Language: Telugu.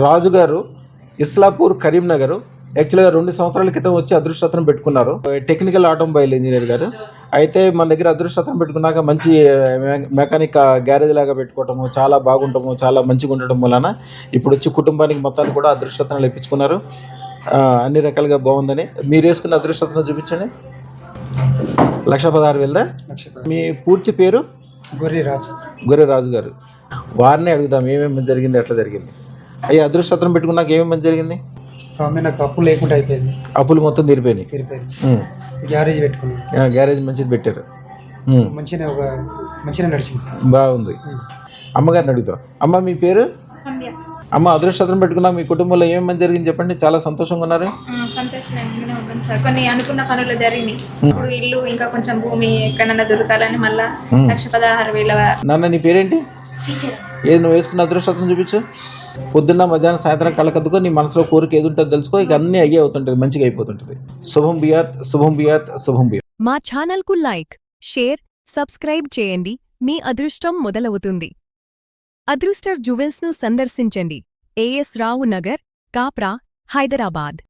రాజు గారు ఇస్లాపూర్ కరీంనగర్ యాక్చువల్గా 2 సంవత్సరాల క్రితం వచ్చి అదృష్టరత్నం పెట్టుకున్నారు. టెక్నికల్ ఆటోమొబైల్ ఇంజనీర్ గారు. అయితే మన దగ్గర అదృష్టరత్నం పెట్టుకున్నాక మంచి మెకానిక్ గ్యారేజ్ లాగా పెట్టుకోవటము, చాలా బాగుండటము, చాలా మంచిగా ఉండటం వలన ఇప్పుడు వచ్చి కుటుంబానికి మొత్తానికి కూడా అదృష్టరత్నాలు ఇప్పించుకున్నారు. అన్ని రకాలుగా బాగుందని. మీరు వేసుకున్న అదృష్టరత్నం చూపించండి. 1,16,000. మీ పూర్తి పేరు? గొర్రెరాజు గారు. వారినే అడుగుదాం ఏమేమి జరిగింది, ఎట్లా జరిగింది. అయ్యా, అదృష్టరత్నం పెట్టుకున్నాక ఏమేమి జరిగింది? స్వామి, నాకు అప్పు లేకుండా అయిపోయింది. అప్పులు మొత్తం తీరిపోయినాయి. గ్యారేజ్ పెట్టుకున్నాను. గ్యారేజ్ మంచిది పెట్టారు. మంచిగా నడిచింది సార్. బాగుంది. అమ్మగారిని అడుగుతాం. అమ్మ, మీ పేరు? అమ్మ, అదృష్టరత్నం పెట్టుకున్నాక మీ కుటుంబంలో ఏమేమి జరిగింది చెప్పండి. చాలా సంతోషంగా ఉన్నారు. సంతోషంగానే ఉన్నాం సార్. కొన్ని అనుకున్న పనులు జరిగినాయి. ఇప్పుడు ఇల్లు ఇంకా కొంచెం భూమి ఎక్కడన్నా దొరకాలని మళ్ళా 1,16,000. నాన్న, నీ పేరేంటి? ఏది నువ్వు వేసుకున్న అదృష్టరత్నం చూపించు. పొద్దున్న, మధ్యాహ్నం, సాయంత్రం కళ్ళకద్దుకో. నీ మనసులో కోరిక ఏది ఉంటుందో తెలుసుకో. ఇక అన్నీ అయ్యే అవుతుంటుంది, మంచిగా అయిపోతుంటుంది. శుభం బియాత్, శుభం బియాత్, శుభం బియాత్. మా ఛానల్కు లైక్, షేర్, సబ్స్క్రైబ్ చేయండి. మీ అదృష్టం మొదలవుతుంది. అదృష్టర్ జ్యువెల్స్ను సందర్శించండి. AS రావు నగర్, కాప్రా, హైదరాబాద్.